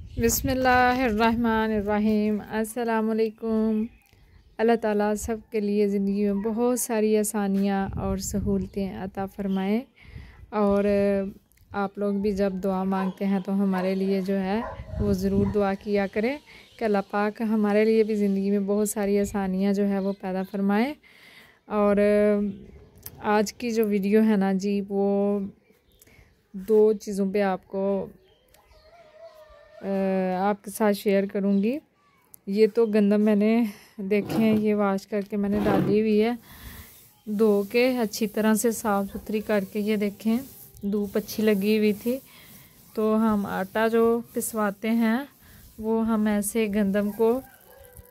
बिस्मिल्लाहिर्रहमानिर्रहीम। अस्सलामुअलैकुम। अल्लाह ताला सब के लिए ज़िंदगी में बहुत सारी आसानियाँ और सहूलतें अता फ़रमाए। और आप लोग भी जब दुआ मांगते हैं तो हमारे लिए जो है वो ज़रूर दुआ किया करें कि अल्लाह पाक हमारे लिए भी ज़िंदगी में बहुत सारी आसानियाँ जो है वो पैदा फ़रमाए। और आज की जो वीडियो है ना जी, वो दो चीज़ों पे आपके साथ शेयर करूँगी। ये तो गंदम मैंने देखे हैं, ये वाश करके मैंने डाली हुई है, धो के अच्छी तरह से साफ़ सुथरी करके। ये देखें, धूप अच्छी लगी हुई थी। तो हम आटा जो पिसवाते हैं वो हम ऐसे गंदम को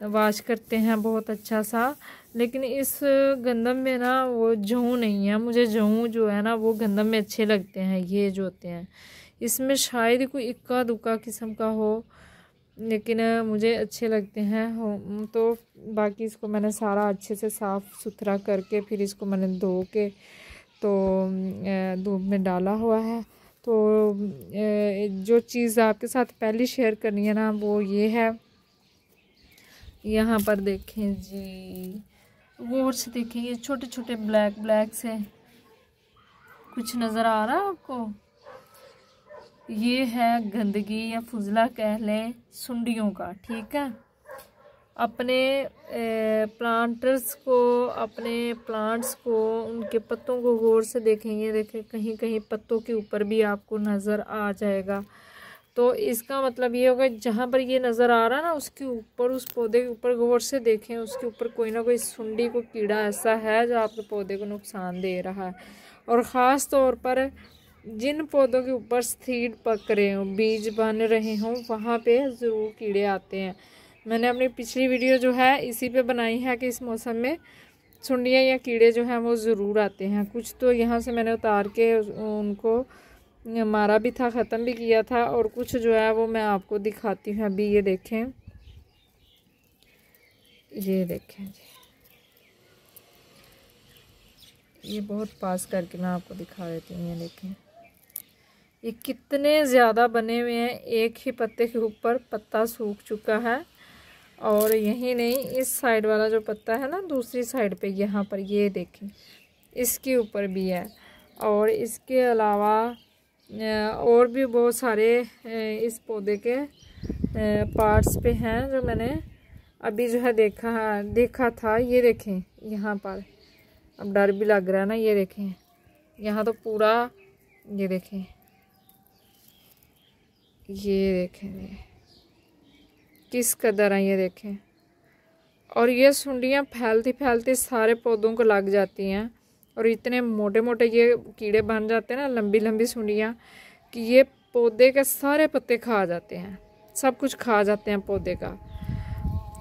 वाश करते हैं बहुत अच्छा सा। लेकिन इस गंदम में ना वो जऊ नहीं है। मुझे जऊ जो है ना वो गंदम में अच्छे लगते हैं, ये जो होते हैं। इसमें शायद कोई इक्का दुक्का किस्म का हो, लेकिन मुझे अच्छे लगते हैं। तो बाकी इसको मैंने सारा अच्छे से साफ़ सुथरा करके फिर इसको मैंने धो के तो धूप में डाला हुआ है। तो जो चीज़ आपके साथ पहले शेयर करनी है ना वो ये है, यहाँ पर देखें जी, गौर से देखें, ये छोटे छोटे ब्लैक ब्लैक से कुछ नज़र आ रहा है आपको? ये है गंदगी या फुजला कह लें सुंडियों का, ठीक है। अपने प्लांटर्स को, अपने प्लांट्स को, उनके पत्तों को गौर से देखें। ये देखें, कहीं कहीं पत्तों के ऊपर भी आपको नज़र आ जाएगा। तो इसका मतलब ये होगा जहाँ पर ये नज़र आ रहा है ना उसके ऊपर, उस पौधे के ऊपर गौर से देखें, उसके ऊपर कोई ना कोई सुंडी को कीड़ा ऐसा है जो आपके पौधे को नुकसान दे रहा है। और ख़ास तौर पर जिन पौधों के ऊपर सीड पक रहे हों, बीज बन रहे हों, वहाँ पे ज़रूर कीड़े आते हैं। मैंने अपनी पिछली वीडियो जो है इसी पे बनाई है कि इस मौसम में सुंडियाँ या कीड़े जो हैं वो ज़रूर आते हैं। कुछ तो यहाँ से मैंने उतार के उनको मारा भी था, ख़त्म भी किया था, और कुछ जो है वो मैं आपको दिखाती हूँ अभी। ये देखें, ये देखें जी, ये बहुत पास करके मैं आपको दिखा देती हूँ। ये देखें, ये कितने ज़्यादा बने हुए हैं। एक ही पत्ते के ऊपर पत्ता सूख चुका है। और यही नहीं, इस साइड वाला जो पत्ता है ना, दूसरी साइड पे यहाँ पर ये देखें, इसके ऊपर भी है। और इसके अलावा और भी बहुत सारे इस पौधे के पार्ट्स पे हैं जो मैंने अभी जो है देखा था। ये देखें यहाँ पर, अब डर भी लग रहा है ना। ये देखें यहाँ तो पूरा, ये देखें, ये देखें किस कदर है, ये देखें। और ये सुंडियाँ फैलती फैलती सारे पौधों को लग जाती हैं। और इतने मोटे मोटे ये कीड़े बन जाते हैं ना, लंबी लंबी सुंडियाँ, कि ये पौधे के सारे पत्ते खा जाते हैं, सब कुछ खा जाते हैं पौधे का।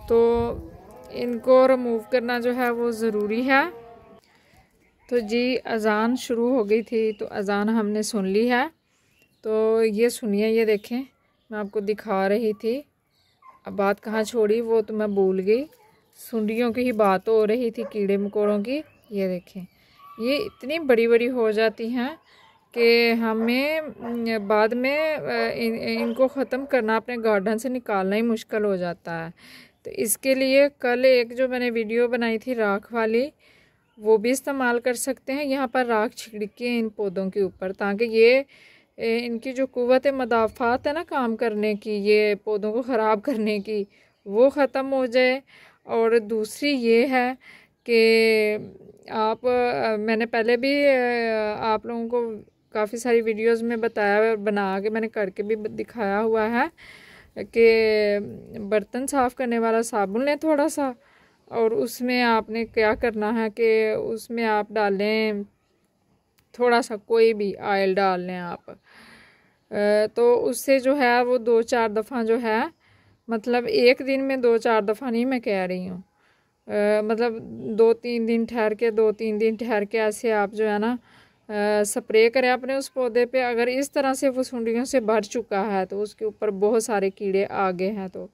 तो इनको रिमूव करना जो है वो ज़रूरी है। तो जी, अज़ान शुरू हो गई थी, तो अज़ान हमने सुन ली है। तो ये सुनिए, ये देखें, मैं आपको दिखा रही थी, अब बात कहाँ छोड़ी वो तो मैं भूल गई। सुंडियों की ही बात हो रही थी, कीड़े मकोड़ों की। ये देखें, ये इतनी बड़ी बड़ी हो जाती हैं कि हमें बाद में इनको ख़त्म करना, अपने गार्डन से निकालना ही मुश्किल हो जाता है। तो इसके लिए कल एक जो मैंने वीडियो बनाई थी राख वाली, वो भी इस्तेमाल कर सकते हैं। यहाँ पर राख छिड़के इन पौधों के ऊपर, ताकि ये इनकी जो कुव्वत मदाफ़ात है ना काम करने की, ये पौधों को ख़राब करने की, वो ख़त्म हो जाए। और दूसरी ये है कि आप मैंने पहले भी आप लोगों को काफ़ी सारी वीडियोस में बताया, बना के मैंने करके भी दिखाया हुआ है कि बर्तन साफ़ करने वाला साबुन लें थोड़ा सा, और उसमें आपने क्या करना है कि उसमें आप डालें थोड़ा सा, कोई भी ऑयल डाल लें आप। तो उससे जो है वो 2-4 दफ़ा जो है, मतलब एक दिन में 2-4 दफ़ा नहीं मैं कह रही हूँ, मतलब 2-3 दिन ठहर के, 2-3 दिन ठहर के ऐसे आप जो है ना स्प्रे करें अपने उस पौधे पे। अगर इस तरह से वो सुंडियों से भर चुका है तो उसके ऊपर बहुत सारे कीड़े आ गए हैं, तो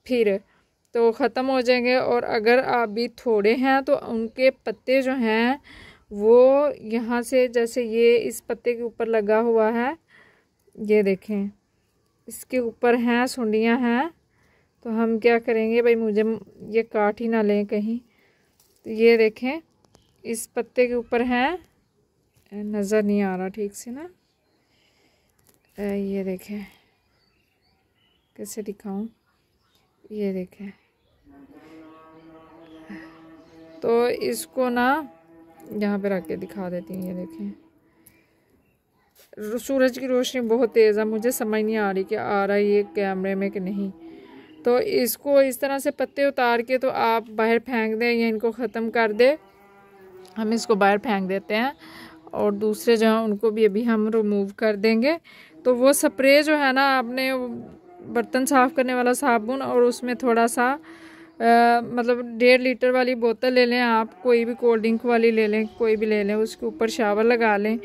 फिर तो ख़त्म हो जाएंगे। और अगर अभी थोड़े हैं तो उनके पत्ते जो हैं वो यहाँ से, जैसे ये इस पत्ते के ऊपर लगा हुआ है, ये देखें, इसके ऊपर हैं सुंडियां हैं, तो हम क्या करेंगे भाई, मुझे ये काट ही ना लें कहीं। तो ये देखें इस पत्ते के ऊपर हैं, नज़र नहीं आ रहा ठीक से ना, ये देखें कैसे दिखाऊं, ये देखें। तो इसको ना यहाँ पे रख के दिखा देती हूँ। ये देखें सूरज की रोशनी बहुत तेज़ है, मुझे समझ नहीं आ रही कि आ रहा है ये कैमरे में कि नहीं। तो इसको इस तरह से पत्ते उतार के तो आप बाहर फेंक दें या इनको ख़त्म कर दे। हम इसको बाहर फेंक देते हैं और दूसरे जो हैं उनको भी अभी हम रिमूव कर देंगे। तो वो स्प्रे जो है ना, आपने बर्तन साफ़ करने वाला साबुन और उसमें थोड़ा सा मतलब 1.5 लीटर वाली बोतल ले लें आप, कोई भी कोल्ड ड्रिंक वाली ले लें, कोई भी ले लें, उसके ऊपर शावर लगा लें।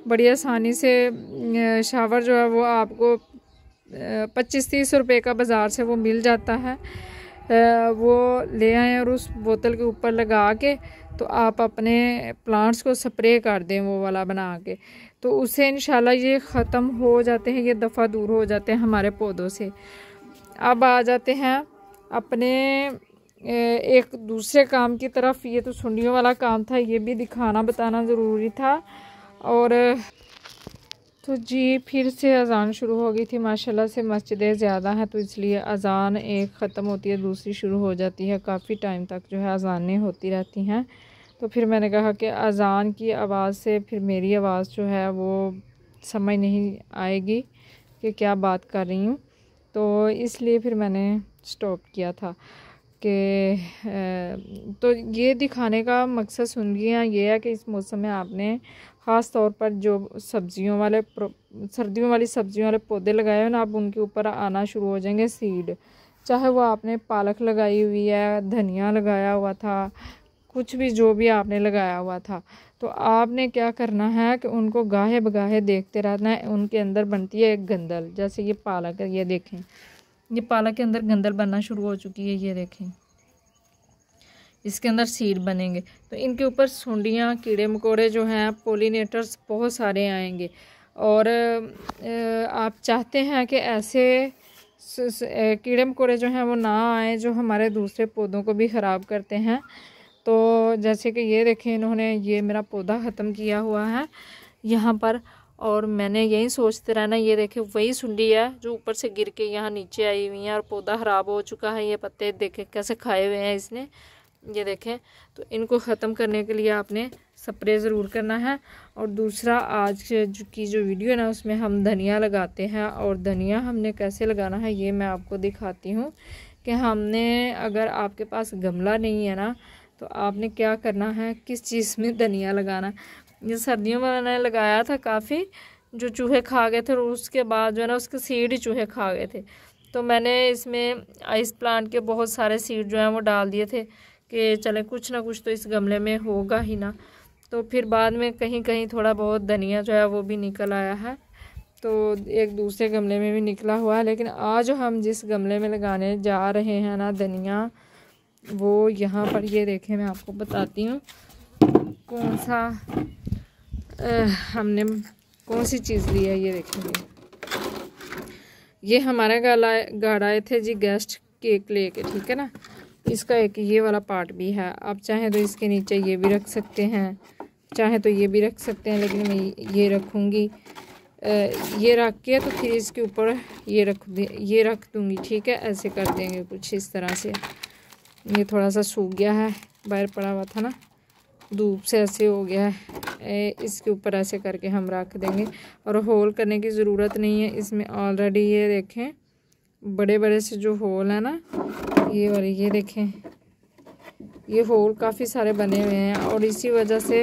बड़ी आसानी से शावर जो है वो आपको 25-30 रुपए का बाज़ार से वो मिल जाता है। वो ले आएँ और उस बोतल के ऊपर लगा के तो आप अपने प्लांट्स को स्प्रे कर दें वो वाला बना के, तो उससे इंशाल्लाह ये ख़त्म हो जाते हैं, ये दफ़ा दूर हो जाते हैं हमारे पौधों से। अब आ जाते हैं अपने एक दूसरे काम की तरफ। ये तो सुंडियों वाला काम था, ये भी दिखाना बताना ज़रूरी था। और तो जी फिर से अज़ान शुरू हो गई थी। माशाल्लाह से मस्जिदें ज़्यादा हैं तो इसलिए अज़ान एक ख़त्म होती है दूसरी शुरू हो जाती है, काफ़ी टाइम तक जो है अज़ानें होती रहती हैं। तो फिर मैंने कहा कि अज़ान की आवाज़ से फिर मेरी आवाज़ जो है वो समझ नहीं आएगी कि क्या बात कर रही हूँ, तो इसलिए फिर मैंने स्टॉप किया था कि तो ये दिखाने का मकसद सुनिए ये है कि इस मौसम में आपने ख़ास तौर पर जो सब्जियों वाले सर्दियों वाली सब्जियों वाले पौधे लगाए हैं ना, अब उनके ऊपर आना शुरू हो जाएंगे सीड। चाहे वो आपने पालक लगाई हुई है, धनिया लगाया हुआ था, कुछ भी जो भी आपने लगाया हुआ था, तो आपने क्या करना है कि उनको गाहे बगाहे देखते रहना है। उनके अंदर बनती है एक गंदल, जैसे ये पालक है, ये देखें ये पालक के अंदर गंदल बनना शुरू हो चुकी है, ये देखें इसके अंदर सीड बनेंगे। तो इनके ऊपर सुंडियाँ, कीड़े मकोड़े जो हैं, पोलिनेटर्स बहुत सारे आएंगे। और आप चाहते हैं कि ऐसे कीड़े मकोड़े जो हैं वो ना आए जो हमारे दूसरे पौधों को भी ख़राब करते हैं। तो जैसे कि ये देखें इन्होंने ये मेरा पौधा ख़त्म किया हुआ है यहाँ पर, और मैंने यही सोचते रहना। ये देखें वही सुंडी है जो ऊपर से गिर के यहाँ नीचे आई हुई है और पौधा ख़राब हो चुका है। ये पत्ते देखें कैसे खाए हुए हैं इसने, ये देखें। तो इनको ख़त्म करने के लिए आपने स्प्रे ज़रूर करना है। और दूसरा आज की जो वीडियो है ना, उसमें हम धनिया लगाते हैं, और धनिया हमने कैसे लगाना है ये मैं आपको दिखाती हूँ कि हमने, अगर आपके पास गमला नहीं है ना, तो आपने क्या करना है, किस चीज़ में धनिया लगाना। ये सर्दियों में मैंने लगाया था काफ़ी, जो चूहे खा गए थे, और उसके बाद जो है ना उसके सीड ही चूहे खा गए थे। तो मैंने इसमें आइस प्लांट के बहुत सारे सीड जो हैं वो डाल दिए थे कि चले कुछ ना कुछ तो इस गमले में होगा ही ना। तो फिर बाद में कहीं कहीं थोड़ा बहुत धनिया जो है वो भी निकल आया है, तो एक दूसरे गमले में भी निकला हुआ है। लेकिन आज हम जिस गमले में लगाने जा रहे हैं ना धनिया, वो यहाँ पर ये देखें, मैं आपको बताती हूँ कौन सा हमने कौन सी चीज़ ली है। ये देखेंगे, ये हमारे घर आए थे जी गेस्ट केक लेके, ठीक है ना। इसका एक ये वाला पार्ट भी है, आप चाहें तो इसके नीचे ये भी रख सकते हैं, चाहे तो ये भी रख सकते हैं, लेकिन मैं ये रखूँगी। ये रख के तो फिर इसके ऊपर ये रख दूँगी, ठीक है। ऐसे कर देंगे कुछ इस तरह से। ये थोड़ा सा सूख गया है, बाहर पड़ा हुआ था ना, धूप से ऐसे हो गया है। इसके ऊपर ऐसे करके हम रख देंगे, और होल करने की ज़रूरत नहीं है इसमें। ऑलरेडी ये देखें बड़े बड़े से जो होल है ना, ये वाले, ये देखें ये होल काफ़ी सारे बने हुए हैं, और इसी वजह से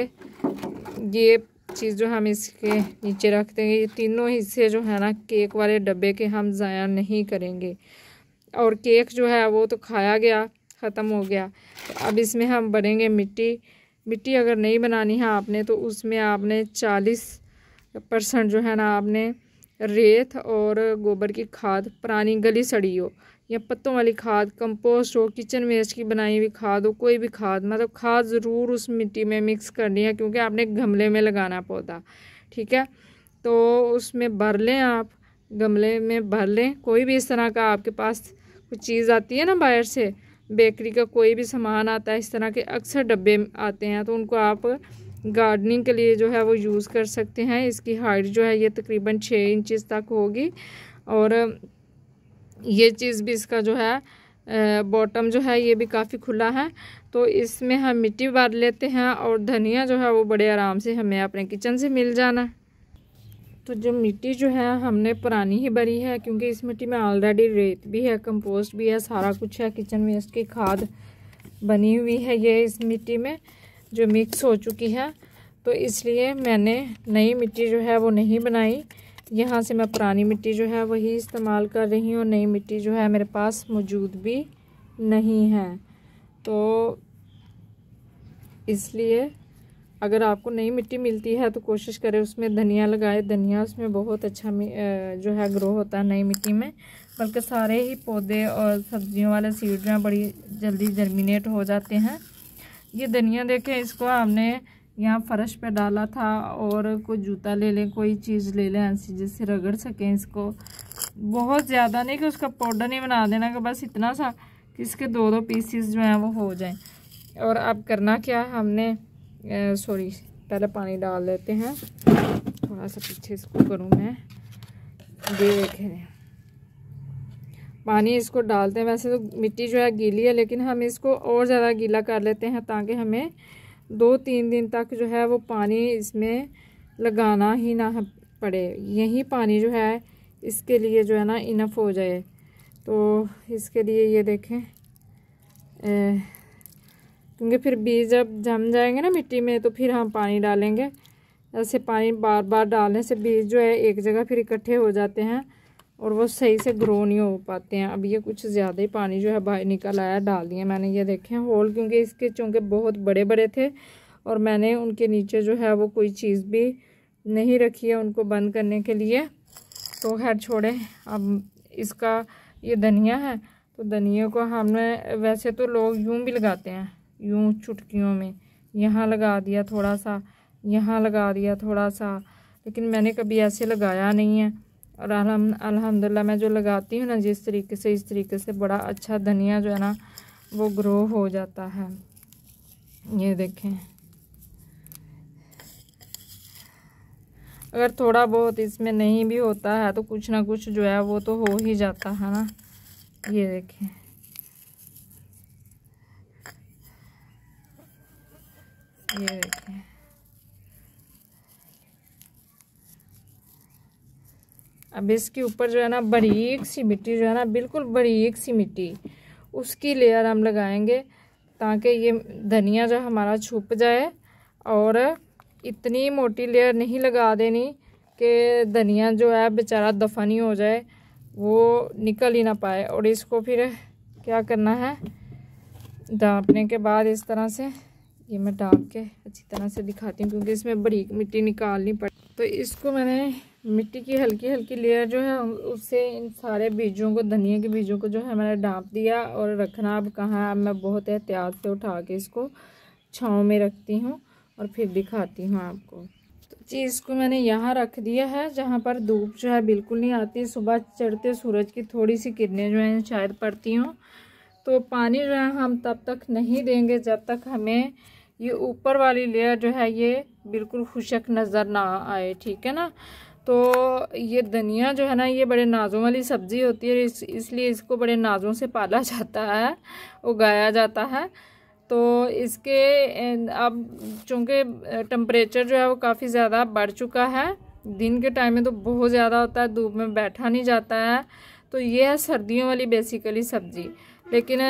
ये चीज़ जो हम इसके नीचे रख देंगे। ये तीनों हिस्से जो है ना केक वाले डब्बे के हम ज़ाया नहीं करेंगे। और केक जो है वो तो खाया गया, ख़त्म हो गया। तो अब इसमें हम भरेंगे मिट्टी अगर नहीं बनानी है आपने, तो उसमें आपने 40% जो है ना आपने रेत और गोबर की खाद, पुरानी गली सड़ी हो या पत्तों वाली खाद, कंपोस्ट हो, किचन वेस्ट की बनाई हुई खाद हो, कोई भी खाद, मतलब खाद ज़रूर उस मिट्टी में मिक्स करनी है, क्योंकि आपने गमले में लगाना पौधा, ठीक है। तो उसमें भर लें आप गमले में भर लें। कोई भी इस तरह का आपके पास कुछ चीज़ आती है ना बाहर से, बेकरी का कोई भी सामान आता है, इस तरह के अक्सर डब्बे आते हैं, तो उनको आप गार्डनिंग के लिए जो है वो यूज़ कर सकते हैं। इसकी हाइट जो है ये तकरीबन 6 इंचज़ तक होगी और ये चीज़ भी इसका जो है बॉटम जो है ये भी काफ़ी खुला है। तो इसमें हम मिट्टी भर लेते हैं और धनिया जो है वो बड़े आराम से हमें अपने किचन से मिल जाना। तो जो मिट्टी जो है हमने पुरानी ही भरी है, क्योंकि इस मिट्टी में ऑलरेडी रेत भी है, कंपोस्ट भी है, सारा कुछ है, किचन वेस्ट की खाद बनी हुई है ये इस मिट्टी में जो मिक्स हो चुकी है। तो इसलिए मैंने नई मिट्टी जो है वो नहीं बनाई, यहाँ से मैं पुरानी मिट्टी जो है वही इस्तेमाल कर रही हूँ। नई मिट्टी जो है मेरे पास मौजूद भी नहीं है। तो इसलिए अगर आपको नई मिट्टी मिलती है तो कोशिश करें उसमें धनिया लगाए। धनिया उसमें बहुत अच्छा जो है ग्रो होता है नई मिट्टी में, बल्कि सारे ही पौधे और सब्जियों वाले सीड जो हैं बड़ी जल्दी जर्मिनेट हो जाते हैं। ये धनिया देखें, इसको हमने यहाँ फर्श पे डाला था और कोई जूता ले लें, कोई चीज़ ले लें ऐसी जिससे रगड़ सकें इसको। बहुत ज़्यादा नहीं कि उसका पाउडर नहीं बना देना, कि बस इतना सा कि इसके 2-2 पीसीस जो हैं वो हो जाएं। और अब करना क्या, हमने पहले पानी डाल देते हैं, थोड़ा सा पीछे इसको करूँ मैं, देखें पानी इसको डालते हैं। वैसे तो मिट्टी जो है गीली है, लेकिन हम इसको और ज़्यादा गीला कर लेते हैं ताकि हमें 2-3 दिन तक जो है वो पानी इसमें लगाना ही ना पड़े। यही पानी जो है इसके लिए जो है ना इनफ हो जाए। तो इसके लिए ये देखें, क्योंकि फिर बीज जब जम जाएंगे ना मिट्टी में तो फिर हम पानी डालेंगे। ऐसे पानी बार बार डालने से बीज जो है एक जगह फिर इकट्ठे हो जाते हैं और वो सही से ग्रो नहीं हो पाते हैं। अब ये कुछ ज़्यादा ही पानी जो है बाहर निकल आया, डाल दिया मैंने। ये देखें होल, क्योंकि इसके चूँकि बहुत बड़े बड़े थे और मैंने उनके नीचे जो है वो कोई चीज़ भी नहीं रखी है उनको बंद करने के लिए। तो खैर छोड़े। अब इसका ये धनिया है, तो धनिया को हमने, वैसे तो लोग यूँ भी लगाते हैं, यूँ चुटकियों में, यहाँ लगा दिया थोड़ा सा, यहाँ लगा दिया थोड़ा सा, लेकिन मैंने कभी ऐसे लगाया नहीं है। और अल्हम्दुलिल्लाह मैं जो लगाती हूँ ना जिस तरीके से, इस तरीके से बड़ा अच्छा धनिया जो है ना वो ग्रो हो जाता है। ये देखें, अगर थोड़ा बहुत इसमें नहीं भी होता है तो कुछ ना कुछ जो है वो तो हो ही जाता है ना। ये देखें, ये देखें, अब इसके ऊपर जो है ना बारीक सी मिट्टी जो है ना, बिल्कुल बारीक सी मिट्टी, उसकी लेयर हम लगाएंगे ताकि ये धनिया जो हमारा छुप जाए। और इतनी मोटी लेयर नहीं लगा देनी कि धनिया जो है बेचारा दफन ही हो जाए, वो निकल ही ना पाए। और इसको फिर क्या करना है, ढाँपने के बाद इस तरह से, ये मैं ढाँप के अच्छी तरह से दिखाती हूँ क्योंकि इसमें बड़ी मिट्टी निकालनी पड़ती। तो इसको मैंने मिट्टी की हल्की हल्की लेयर जो है उससे इन सारे बीजों को, धनिया के बीजों को जो है मैंने ढाँप दिया। और रखना अब कहाँ है, अब मैं बहुत एहतियात से उठा के इसको छाँव में रखती हूँ और फिर दिखाती हूँ आपको। तो चीज़ को मैंने यहाँ रख दिया है जहाँ पर धूप जो है बिल्कुल नहीं आती। सुबह चढ़ते सूरज की थोड़ी सी किरणें जो हैं शायद पड़ती हों। तो पानी जो है हम तब तक नहीं देंगे जब तक हमें ये ऊपर वाली लेयर जो है ये बिल्कुल खुशक नज़र ना आए, ठीक है ना। तो ये धनिया जो है ना ये बड़े नाजों वाली सब्ज़ी होती है, इसलिए इसको बड़े नाजों से पाला जाता है, उगाया जाता है। तो इसके अब चूँकि टेम्परेचर जो है वो काफ़ी ज़्यादा बढ़ चुका है, दिन के टाइम में तो बहुत ज़्यादा होता है, धूप में बैठा नहीं जाता है। तो ये है सर्दियों वाली बेसिकली सब्ज़ी। लेकिन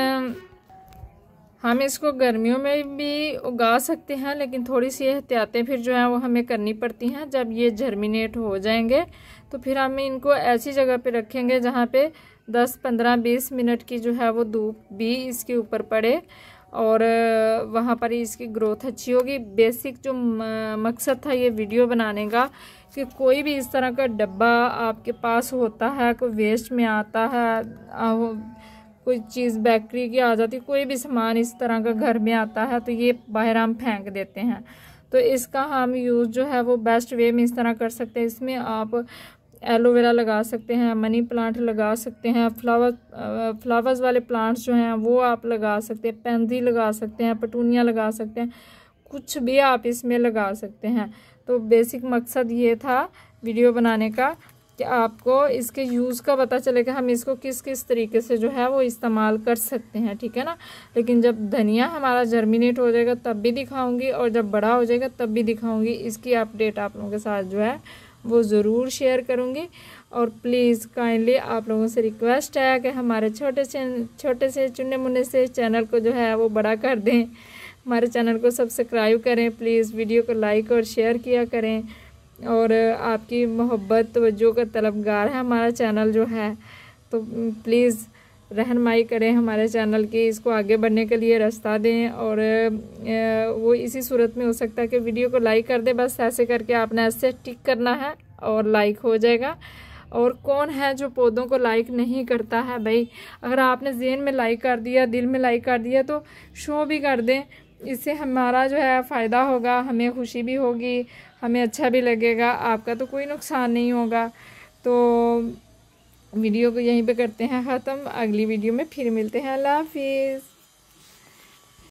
हम इसको गर्मियों में भी उगा सकते हैं, लेकिन थोड़ी सी एहतियातें फिर जो है वो हमें करनी पड़ती हैं। जब ये जर्मिनेट हो जाएंगे तो फिर हम इनको ऐसी जगह पे रखेंगे जहाँ पे 10, 15, 20 मिनट की जो है वो धूप भी इसके ऊपर पड़े और वहाँ पर ही इसकी ग्रोथ अच्छी होगी। बेसिक जो मकसद था ये वीडियो बनाने का कि कोई भी इस तरह का डब्बा आपके पास होता है, कोई वेस्ट में आता है, कोई चीज़ बेकरी की आ जाती, कोई भी सामान इस तरह का घर में आता है तो ये बाहर हम फेंक देते हैं। तो इसका हम यूज़ जो है वो बेस्ट वे में इस तरह कर सकते हैं। इसमें आप एलोवेरा लगा सकते हैं, मनी प्लांट लगा सकते हैं, फ्लावर्स वाले प्लांट्स जो हैं वो आप लगा सकते हैं, पेंजी लगा सकते हैं, पटूनिया लगा सकते हैं, कुछ भी आप इसमें लगा सकते हैं। तो बेसिक मकसद ये था वीडियो बनाने का कि आपको इसके यूज़ का पता चले कि हम इसको किस किस तरीके से जो है वो इस्तेमाल कर सकते हैं, ठीक है ना। लेकिन जब धनिया हमारा जर्मिनेट हो जाएगा तब भी दिखाऊंगी, और जब बड़ा हो जाएगा तब भी दिखाऊंगी। इसकी अपडेट आप लोगों के साथ जो है वो ज़रूर शेयर करूंगी। और प्लीज़ काइंडली आप लोगों से रिक्वेस्ट है कि हमारे छोटे से चुन्ने मुन्ने से चैनल को जो है वो बड़ा कर दें, हमारे चैनल को सब्सक्राइब करें, प्लीज़ वीडियो को लाइक और शेयर किया करें। और आपकी मोहब्बत तवज्जो का तलबगार है हमारा चैनल जो है, तो प्लीज़ रहनुमाई करें हमारे चैनल की, इसको आगे बढ़ने के लिए रास्ता दें। और वो इसी सूरत में हो सकता है कि वीडियो को लाइक कर दे, बस ऐसे करके आपने ऐसे टिक करना है और लाइक हो जाएगा। और कौन है जो पौधों को लाइक नहीं करता है भाई? अगर आपने ज़हन में लाइक कर दिया, दिल में लाइक कर दिया, तो शो भी कर दें, इससे हमारा जो है फ़ायदा होगा, हमें खुशी भी होगी, हमें अच्छा भी लगेगा, आपका तो कोई नुकसान नहीं होगा। तो वीडियो को यहीं पे करते हैं ख़त्म, अगली वीडियो में फिर मिलते हैं। अल्लाह हाफिज़।